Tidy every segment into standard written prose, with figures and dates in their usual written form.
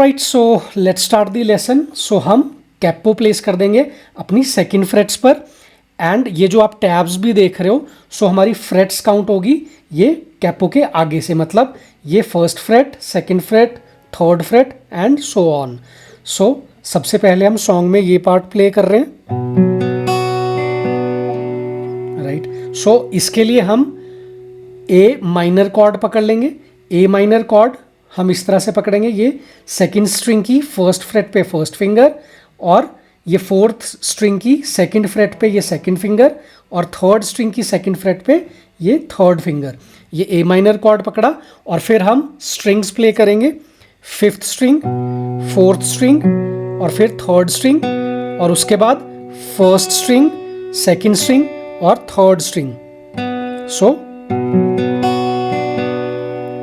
Alright, so let's start the lesson. So हम capo place कर देंगे अपनी सेकंड फ्रेट्स पर, एंड ये जो आप टैब्स भी देख रहे हो, सो हमारी फ्रेट्स काउंट होगी ये कैपो के आगे से, मतलब ये first fret, second fret, third fret and so on. So सबसे पहले हम सॉन्ग में ये पार्ट प्ले कर रहे हैं, राइट। सो इसके लिए हम ए माइनर कॉर्ड पकड़ लेंगे। ए माइनर कॉर्ड हम इस तरह से पकड़ेंगे, ये सेकंड स्ट्रिंग की फर्स्ट फ्रेट पे फर्स्ट फिंगर, और ये फोर्थ स्ट्रिंग की सेकंड फ्रेट पे ये सेकंड फिंगर, और थर्ड स्ट्रिंग की सेकंड फ्रेट पे ये थर्ड फिंगर। ये ए माइनर कॉर्ड पकड़ा, और फिर हम स्ट्रिंग्स प्ले करेंगे, फिफ्थ स्ट्रिंग, फोर्थ स्ट्रिंग, और फिर थर्ड स्ट्रिंग, और उसके बाद फर्स्ट स्ट्रिंग, सेकंड स्ट्रिंग और थर्ड स्ट्रिंग। सो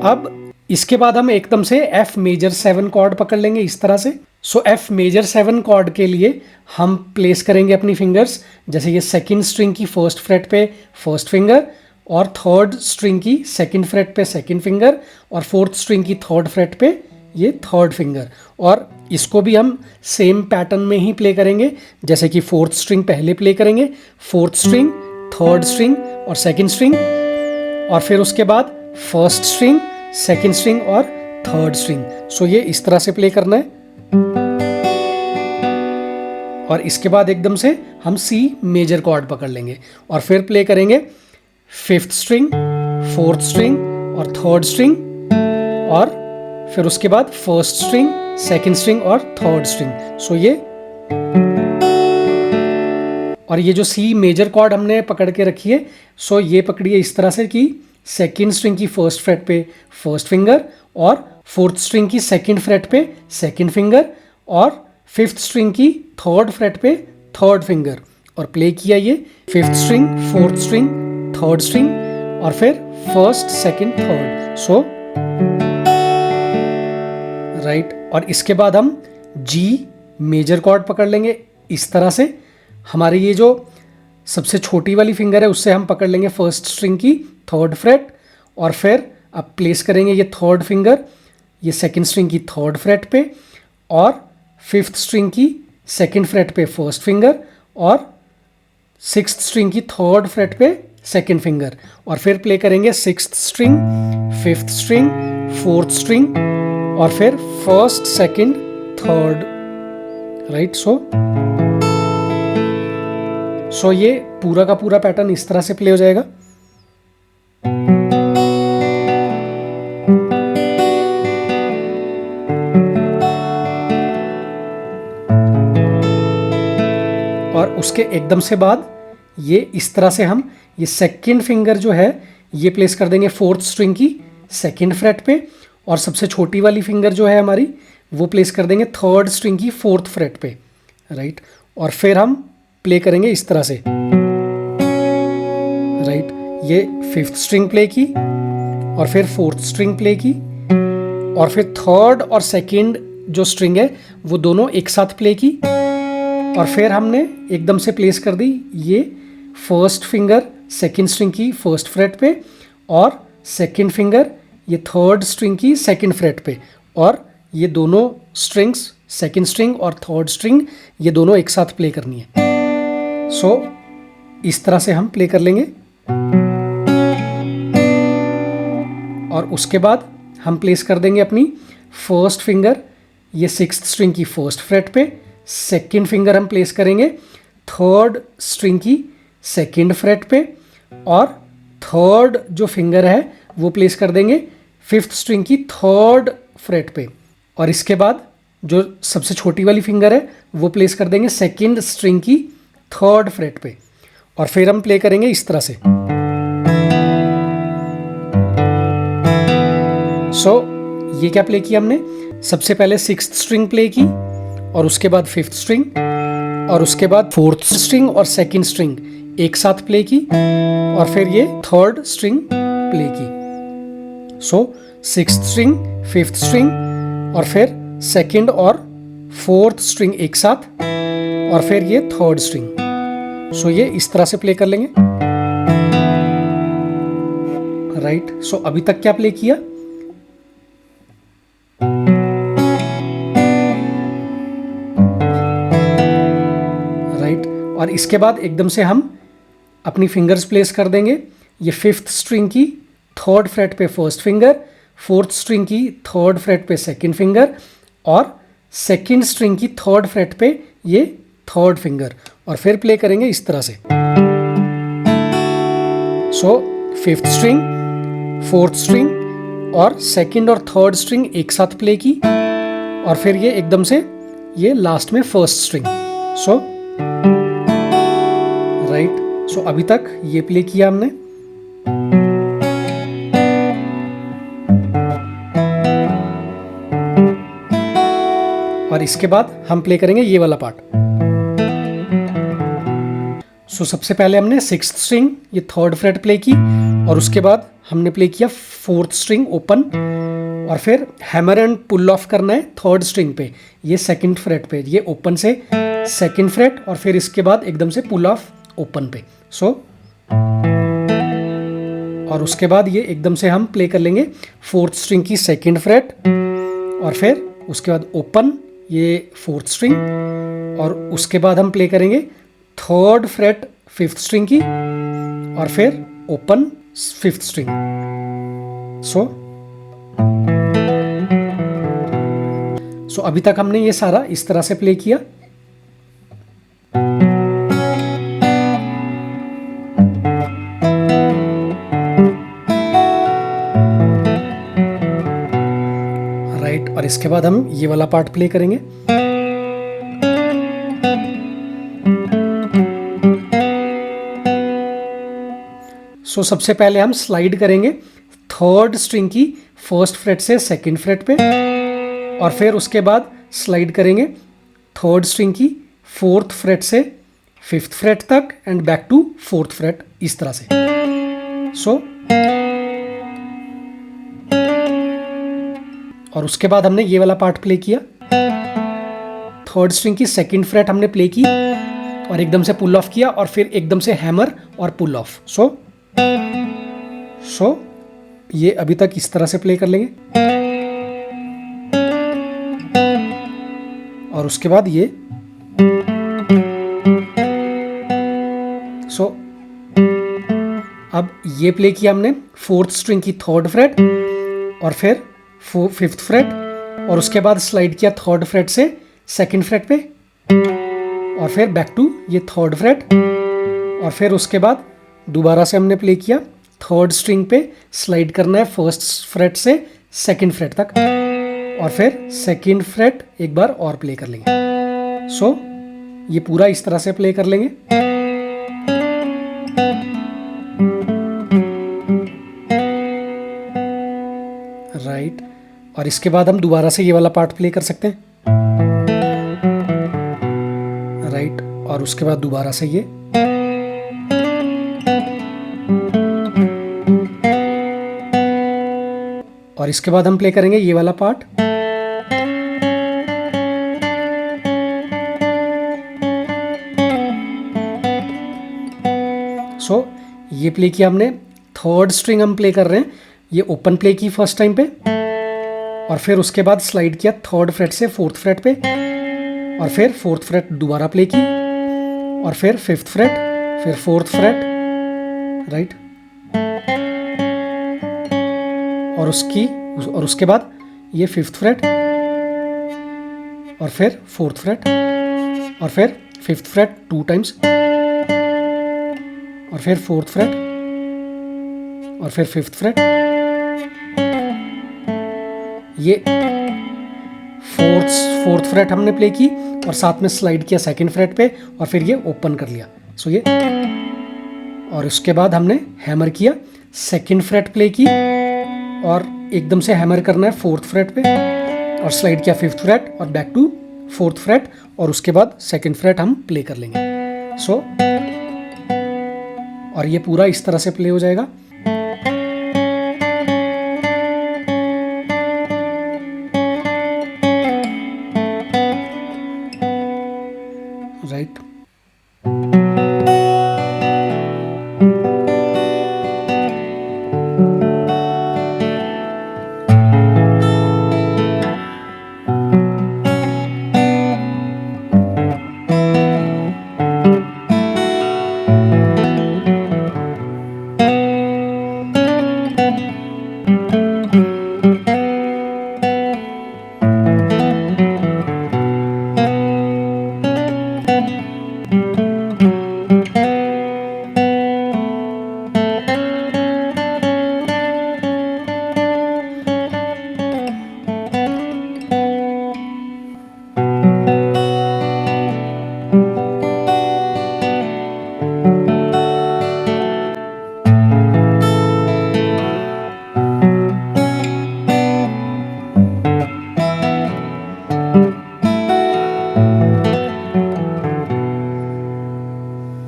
अब इसके बाद हम एकदम से F मेजर 7 कॉर्ड पकड़ लेंगे इस तरह से। सो F मेजर 7 कॉर्ड के लिए हम प्लेस करेंगे अपनी फिंगर्स, जैसे ये सेकंड स्ट्रिंग की फर्स्ट फ्रेट पे फर्स्ट फिंगर, और थर्ड स्ट्रिंग की सेकंड फ्रेट पे सेकंड फिंगर, और फोर्थ स्ट्रिंग की थर्ड फ्रेट पे ये थर्ड फिंगर। और इसको भी हम सेम पैटर्न में ही प्ले करेंगे, जैसे कि फोर्थ स्ट्रिंग पहले प्ले करेंगे, फोर्थ स्ट्रिंग, थर्ड स्ट्रिंग और सेकंड स्ट्रिंग, और फिर उसके बाद फर्स्ट स्ट्रिंग, सेकंड स्ट्रिंग और थर्ड स्ट्रिंग। सो ये इस तरह से प्ले करना है, और इसके बाद एकदम से हम सी मेजर कॉर्ड पकड़ लेंगे, और फिर प्ले करेंगे फिफ्थ स्ट्रिंग, फोर्थ स्ट्रिंग और थर्ड स्ट्रिंग, और फिर उसके बाद फर्स्ट स्ट्रिंग, सेकंड स्ट्रिंग और थर्ड स्ट्रिंग। सो ये, और ये जो सी मेजर कॉर्ड हमने पकड़ के रखी है, सो ये पकड़िए इस तरह से कि सेकेंड स्ट्रिंग की फर्स्ट फ्रेट पे फर्स्ट फिंगर, और फोर्थ स्ट्रिंग की सेकेंड फ्रेट पे सेकेंड फिंगर, और फिफ्थ स्ट्रिंग की थर्ड फ्रेट पे थर्ड फिंगर, और प्ले किया ये fifth string, fourth string, third string, और फिर फर्स्ट, सेकेंड, थर्ड। सो राइट, और इसके बाद हम जी मेजर कॉर्ड पकड़ लेंगे इस तरह से। हमारी ये जो सबसे छोटी वाली फिंगर है, उससे हम पकड़ लेंगे फर्स्ट स्ट्रिंग की थर्ड फ्रेट, और फिर अब प्लेस करेंगे ये थर्ड फिंगर ये सेकंड स्ट्रिंग की थर्ड फ्रेट पे, और फिफ्थ स्ट्रिंग की सेकंड फ्रेट पे फर्स्ट फिंगर, और सिक्स्थ स्ट्रिंग की थर्ड फ्रेट पे सेकंड फिंगर, और फिर प्ले करेंगे sixth string, fifth string, fourth string, और फिर फर्स्ट, सेकंड, थर्ड, राइट। सो ये पूरा का पूरा पैटर्न इस तरह से प्ले हो जाएगा। और उसके एकदम से बाद ये इस तरह से हम ये सेकंड फिंगर जो है ये प्लेस कर देंगे फोर्थ स्ट्रिंग की सेकंड फ्रेट पे, और सबसे छोटी वाली फिंगर जो है हमारी वो प्लेस कर देंगे थर्ड स्ट्रिंग की फोर्थ फ्रेट पे, राइट। और फिर हम प्ले करेंगे इस तरह से, राइट। ये फिफ्थ स्ट्रिंग प्ले की, और फिर फोर्थ स्ट्रिंग प्ले की, और फिर थर्ड और सेकंड जो स्ट्रिंग है वो दोनों एक साथ प्ले की, और फिर हमने एकदम से प्लेस कर दी ये फर्स्ट फिंगर सेकंड स्ट्रिंग की फर्स्ट फ्रेट पे, और सेकंड फिंगर ये थर्ड स्ट्रिंग की सेकंड फ्रेट पे, और ये दोनों स्ट्रिंग्स सेकंड स्ट्रिंग और थर्ड स्ट्रिंग ये दोनों एक साथ प्ले करनी है। सो इस तरह से हम प्ले कर लेंगे, और उसके बाद हम प्लेस कर देंगे अपनी फर्स्ट फिंगर ये सिक्स्थ स्ट्रिंग की फर्स्ट फ्रेट पे, सेकंड फिंगर हम प्लेस करेंगे थर्ड स्ट्रिंग की सेकंड फ्रेट पे, और थर्ड जो फिंगर है वो प्लेस कर देंगे फिफ्थ स्ट्रिंग की थर्ड फ्रेट पे, और इसके बाद जो सबसे छोटी वाली फिंगर है वो प्लेस कर देंगे सेकंड स्ट्रिंग की थर्ड फ्रेट पे, और फिर हम प्ले करेंगे इस तरह से। सो ये क्या प्ले किया हमने, सबसे पहले सिक्स्थ स्ट्रिंग प्ले की, और उसके बाद फिफ्थ स्ट्रिंग, और उसके बाद फोर्थ स्ट्रिंग और सेकंड स्ट्रिंग एक साथ प्ले की, और फिर ये थर्ड स्ट्रिंग प्ले की। सो सिक्स्थ स्ट्रिंग, फिफ्थ स्ट्रिंग, और फिर सेकंड और फोर्थ स्ट्रिंग एक साथ, और फिर ये थर्ड स्ट्रिंग। सो ये इस तरह से प्ले कर लेंगे, राइट। सो अभी तक क्या प्ले किया, और इसके बाद एकदम से हम अपनी फिंगर्स प्लेस कर देंगे। ये 5th स्ट्रिंग की 3rd फ्रेट पे फर्स्ट फिंगर, 4th स्ट्रिंग की 3rd फ्रेट पे सेकंड फिंगर और 2nd स्ट्रिंग की 3rd फ्रेट पे ये 3rd फिंगर, और फिर प्ले करेंगे इस तरह से। सो 5th स्ट्रिंग, 4th स्ट्रिंग और 2nd और 3rd स्ट्रिंग एक साथ प्ले की, और फिर ये एकदम से ये लास्ट में 1st स्ट्रिंग। सो राइट, सो अभी तक ये प्ले किया हमने। और इसके बाद हम प्ले करेंगे ये वाला पार्ट। सो सबसे पहले हमने 6th स्ट्रिंग ये 3rd फ्रेट प्ले की, और उसके बाद हमने प्ले किया 4th स्ट्रिंग ओपन, और फिर हैमर एंड पुल ऑफ करना है 3rd स्ट्रिंग पे, ये 2nd फ्रेट पे, ये ओपन से 2nd फ्रेट, और फिर इसके बाद एकदम से पुल ऑफ ओपन पे। सो और उसके बाद ये एकदम से हम प्ले कर लेंगे 4th स्ट्रिंग की 2nd फ्रेट, और फिर उसके बाद ओपन ये 4th स्ट्रिंग, और उसके बाद हम प्ले करेंगे 3rd फ्रेट 5th स्ट्रिंग की, और फिर ओपन 5th स्ट्रिंग। सो अभी तक हमने ये सारा इस तरह से प्ले किया। राइट, और इसके बाद हम ये वाला पार्ट प्ले करेंगे। सो सबसे पहले हम स्लाइड करेंगे 3rd स्ट्रिंग की 1st फ्रेट से 2nd फ्रेट पे, और फिर उसके बाद स्लाइड करेंगे 3rd स्ट्रिंग की 4th फ्रेट से 5th फ्रेट तक and back to 4th freight, इस तरह से। सो और उसके बाद हमने ये वाला पार्ट प्ले किया। 3rd स्ट्रिंग की 2nd फ्रेट हमने प्ले की और एकदम से पुल ऑफ किया, और फिर एकदम से हैमर और पुल ऑफ। सो ये अभी तक इस तरह से प्ले कर लेंगे, और उसके बाद ये। सो अब ये प्ले किया हमने 4th स्ट्रिंग की 3rd फ्रेट और फिर 5th फ्रेट, और उसके बाद स्लाइड किया 3rd फ्रेट से 2nd फ्रेट पे, और फिर बैक टू ये 3rd फ्रेट, और फिर उसके बाद दोबारा से हमने प्ले किया 3rd स्ट्रिंग पे, स्लाइड करना है 1st फ्रेट से 2nd फ्रेट तक, और फिर 2nd फ्रेट एक बार और प्ले कर लेंगे। सो ये पूरा इस तरह से प्ले कर लेंगे। राइट, और इसके बाद हम दोबारा से ये वाला पार्ट प्ले कर सकते हैं। राइट, और उसके बाद दोबारा से ये। और इसके बाद हम प्ले करेंगे ये वाला पार्ट। सो ये प्ले किया हमने, 3rd स्ट्रिंग हम प्ले कर रहे हैं, ये ओपन प्ले की फर्स्ट टाइम पे, और फिर उसके बाद स्लाइड किया 3rd फ्रेट से 4th फ्रेट पे, और फिर 4th फ्रेट दोबारा प्ले की, और फिर 5th फ्रेट, फिर 4th फ्रेट। राइट, और उसके बाद ये 5th फ्रेट, और फिर 4th फ्रेट, और फिर 5th फ्रेट 2 टाइम्स, और फिर 4th फ्रेट, और फिर 5th फ्रेट। ये 4th फ्रेट हमने प्ले की और साथ में स्लाइड किया 2nd फ्रेट पे, और फिर ये ओपन कर लिया। सो ये, और उसके बाद हमने हैमर किया 2nd फ्रेट प्ले की, और एकदम से हैमर करना है 4th फ्रेट पे, और स्लाइड किया 5th फ्रेट और बैक टू 4th फ्रेट, और उसके बाद 2nd फ्रेट हम प्ले कर लेंगे। सो और ये पूरा इस तरह से प्ले हो जाएगा। राइट, है।